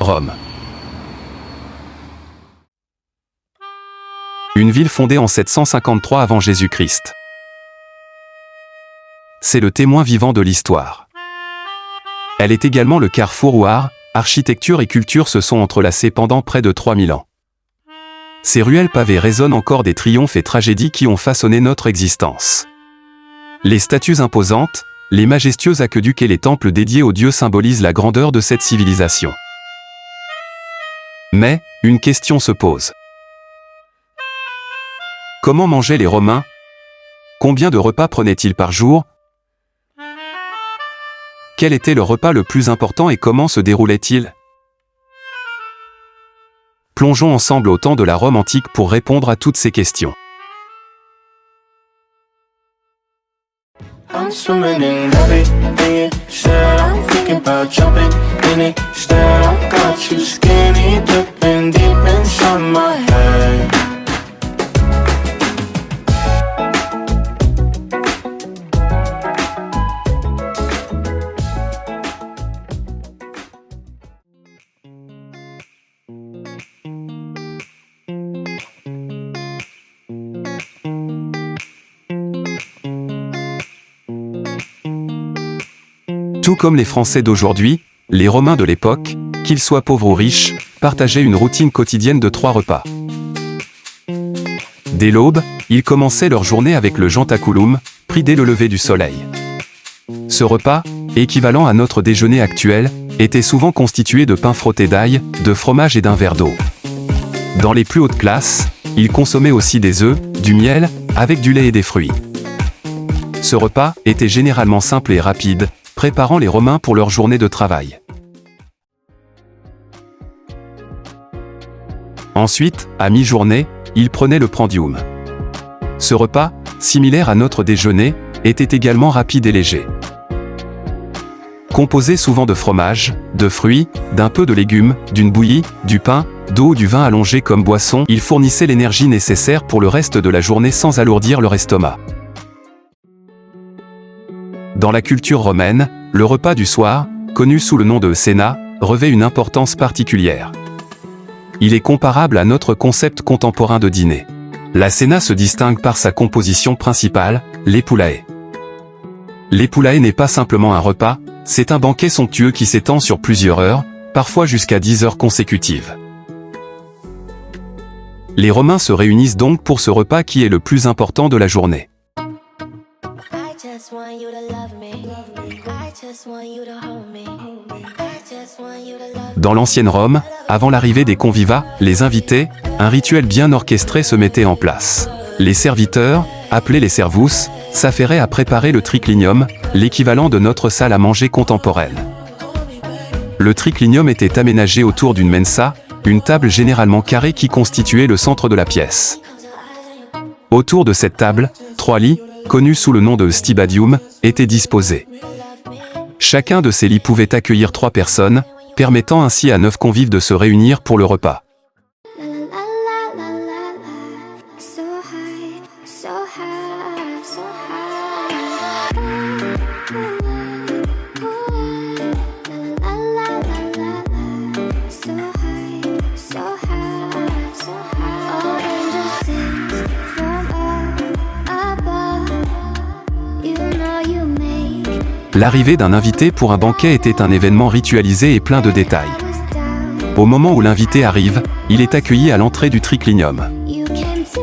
Rome. Une ville fondée en 753 avant Jésus-Christ. C'est le témoin vivant de l'histoire. Elle est également le carrefour où art, architecture et culture se sont entrelacés pendant près de 3000 ans. Ces ruelles pavées résonnent encore des triomphes et tragédies qui ont façonné notre existence. Les statues imposantes, les majestueux aqueducs et les temples dédiés aux dieux symbolisent la grandeur de cette civilisation. Mais, une question se pose. Comment mangeaient les Romains? Combien de repas prenaient-ils par jour? Quel était le repas le plus important et comment se déroulait-il? Plongeons ensemble au temps de la Rome antique pour répondre à toutes ces questions. I'm swimming in everything you said. I'm thinking about jumping in it. Instead, I got you skinny dipping deep inside my head. Tout comme les Français d'aujourd'hui, les Romains de l'époque, qu'ils soient pauvres ou riches, partageaient une routine quotidienne de 3 repas. Dès l'aube, ils commençaient leur journée avec le jentaculum, pris dès le lever du soleil. Ce repas, équivalent à notre déjeuner actuel, était souvent constitué de pain frotté d'ail, de fromage et d'un verre d'eau. Dans les plus hautes classes, ils consommaient aussi des œufs, du miel, avec du lait et des fruits. Ce repas était généralement simple et rapide, préparant les Romains pour leur journée de travail. Ensuite, à mi-journée, ils prenaient le prandium. Ce repas, similaire à notre déjeuner, était également rapide et léger. Composé souvent de fromage, de fruits, d'un peu de légumes, d'une bouillie, du pain, d'eau ou du vin allongé comme boisson, il fournissait l'énergie nécessaire pour le reste de la journée sans alourdir leur estomac. Dans la culture romaine, le repas du soir, connu sous le nom de cena, revêt une importance particulière. Il est comparable à notre concept contemporain de dîner. La cena se distingue par sa composition principale, l'epulae. L'epulae n'est pas simplement un repas, c'est un banquet somptueux qui s'étend sur plusieurs heures, parfois jusqu'à 10 heures consécutives. Les Romains se réunissent donc pour ce repas qui est le plus important de la journée. Dans l'ancienne Rome, avant l'arrivée des convivats, les invités, un rituel bien orchestré se mettait en place. Les serviteurs, appelés les servus, s'affairaient à préparer le triclinium, l'équivalent de notre salle à manger contemporaine. Le triclinium était aménagé autour d'une mensa, une table généralement carrée qui constituait le centre de la pièce. Autour de cette table, 3 lits, connus sous le nom de stibadium, étaient disposés. Chacun de ces lits pouvait accueillir 3 personnes, permettant ainsi à 9 convives de se réunir pour le repas. L'arrivée d'un invité pour un banquet était un événement ritualisé et plein de détails. Au moment où l'invité arrive, il est accueilli à l'entrée du triclinium.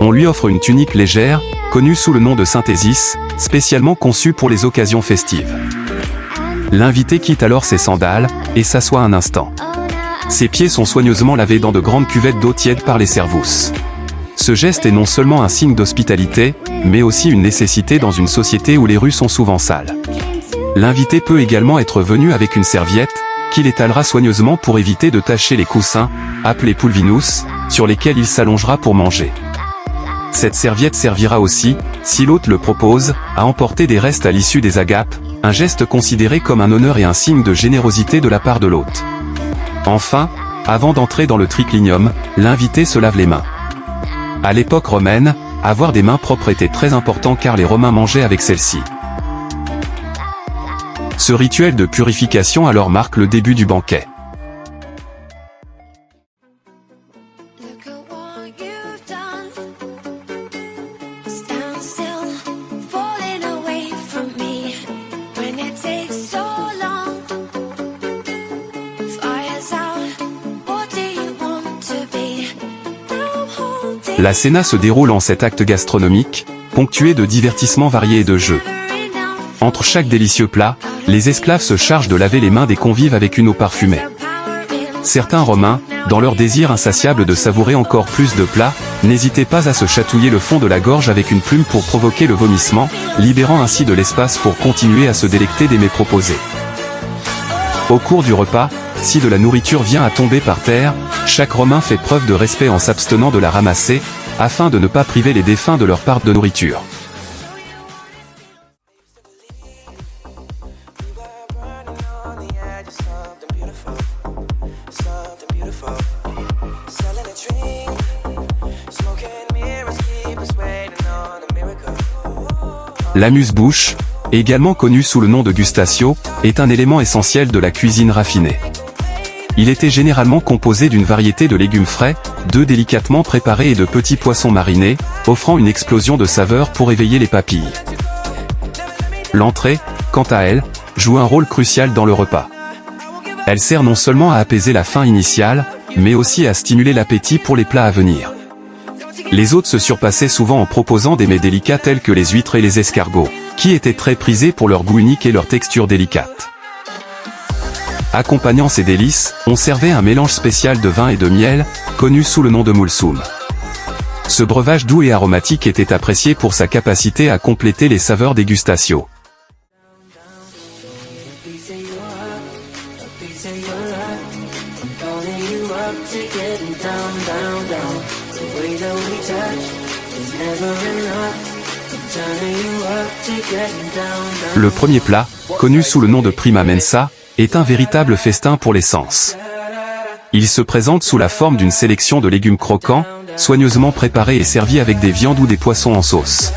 On lui offre une tunique légère, connue sous le nom de synthesis, spécialement conçue pour les occasions festives. L'invité quitte alors ses sandales et s'assoit un instant. Ses pieds sont soigneusement lavés dans de grandes cuvettes d'eau tiède par les servus. Ce geste est non seulement un signe d'hospitalité, mais aussi une nécessité dans une société où les rues sont souvent sales. L'invité peut également être venu avec une serviette, qu'il étalera soigneusement pour éviter de tacher les coussins, appelés pulvinus, sur lesquels il s'allongera pour manger. Cette serviette servira aussi, si l'hôte le propose, à emporter des restes à l'issue des agapes, un geste considéré comme un honneur et un signe de générosité de la part de l'hôte. Enfin, avant d'entrer dans le triclinium, l'invité se lave les mains. À l'époque romaine, avoir des mains propres était très important car les Romains mangeaient avec celles-ci. Ce rituel de purification alors marque le début du banquet. La cena se déroule en cet acte gastronomique, ponctué de divertissements variés et de jeux. Entre chaque délicieux plat, les esclaves se chargent de laver les mains des convives avec une eau parfumée. Certains Romains, dans leur désir insatiable de savourer encore plus de plats, n'hésitaient pas à se chatouiller le fond de la gorge avec une plume pour provoquer le vomissement, libérant ainsi de l'espace pour continuer à se délecter des mets proposés. Au cours du repas, si de la nourriture vient à tomber par terre, chaque Romain fait preuve de respect en s'abstenant de la ramasser, afin de ne pas priver les défunts de leur part de nourriture. L'amuse-bouche, également connu sous le nom de gustatio, est un élément essentiel de la cuisine raffinée. Il était généralement composé d'une variété de légumes frais, d'œufs délicatement préparés et de petits poissons marinés, offrant une explosion de saveurs pour éveiller les papilles. L'entrée, quant à elle, joue un rôle crucial dans le repas. Elle sert non seulement à apaiser la faim initiale, mais aussi à stimuler l'appétit pour les plats à venir. Les hôtes se surpassaient souvent en proposant des mets délicats tels que les huîtres et les escargots, qui étaient très prisés pour leur goût unique et leur texture délicate. Accompagnant ces délices, on servait un mélange spécial de vin et de miel, connu sous le nom de mulsum. Ce breuvage doux et aromatique était apprécié pour sa capacité à compléter les saveurs des gustatio. Le premier plat, connu sous le nom de prima mensa, est un véritable festin pour les sens. Il se présente sous la forme d'une sélection de légumes croquants, soigneusement préparés et servis avec des viandes ou des poissons en sauce.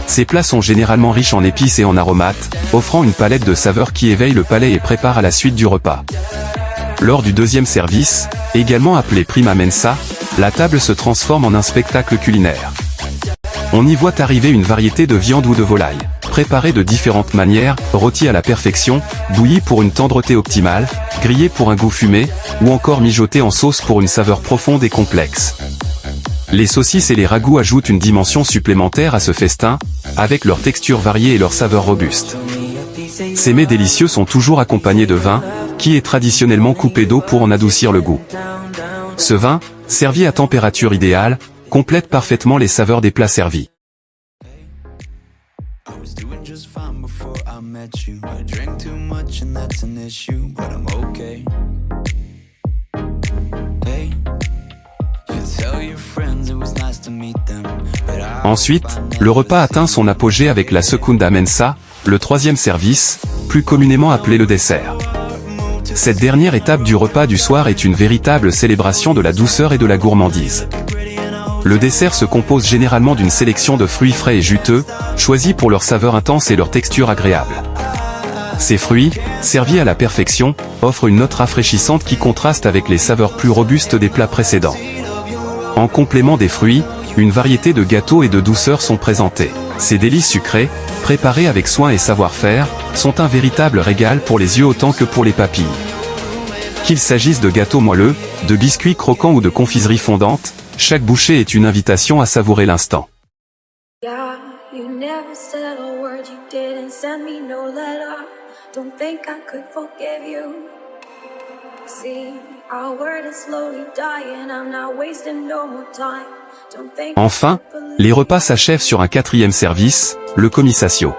Ces plats sont généralement riches en épices et en aromates, offrant une palette de saveurs qui éveille le palais et prépare à la suite du repas. Lors du deuxième service, également appelé prima mensa, la table se transforme en un spectacle culinaire. On y voit arriver une variété de viande ou de volaille, préparée de différentes manières, rôtie à la perfection, bouillie pour une tendreté optimale, grillée pour un goût fumé, ou encore mijotée en sauce pour une saveur profonde et complexe. Les saucisses et les ragoûts ajoutent une dimension supplémentaire à ce festin, avec leur texture variée et leur saveur robuste. Ces mets délicieux sont toujours accompagnés de vin, qui est traditionnellement coupé d'eau pour en adoucir le goût. Ce vin, servi à température idéale, complète parfaitement les saveurs des plats servis. Ensuite, le repas atteint son apogée avec la secunda mensa, le troisième service, plus communément appelé le dessert. Cette dernière étape du repas du soir est une véritable célébration de la douceur et de la gourmandise. Le dessert se compose généralement d'une sélection de fruits frais et juteux, choisis pour leur saveur intense et leur texture agréable. Ces fruits, servis à la perfection, offrent une note rafraîchissante qui contraste avec les saveurs plus robustes des plats précédents. En complément des fruits, une variété de gâteaux et de douceurs sont présentés. Ces délices sucrés, préparés avec soin et savoir-faire, sont un véritable régal pour les yeux autant que pour les papilles. Qu'il s'agisse de gâteaux moelleux, de biscuits croquants ou de confiseries fondantes, chaque bouchée est une invitation à savourer l'instant. Enfin, les repas s'achèvent sur un quatrième service, le commissatio.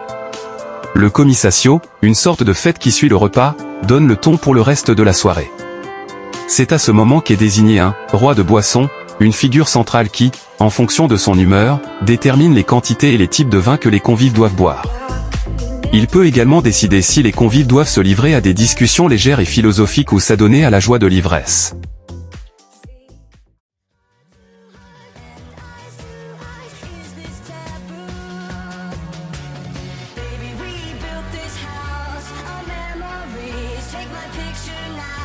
Le commissatio, une sorte de fête qui suit le repas, donne le ton pour le reste de la soirée. C'est à ce moment qu'est désigné un roi de boisson, une figure centrale qui, en fonction de son humeur, détermine les quantités et les types de vins que les convives doivent boire. Il peut également décider si les convives doivent se livrer à des discussions légères et philosophiques ou s'adonner à la joie de l'ivresse. Take my picture now.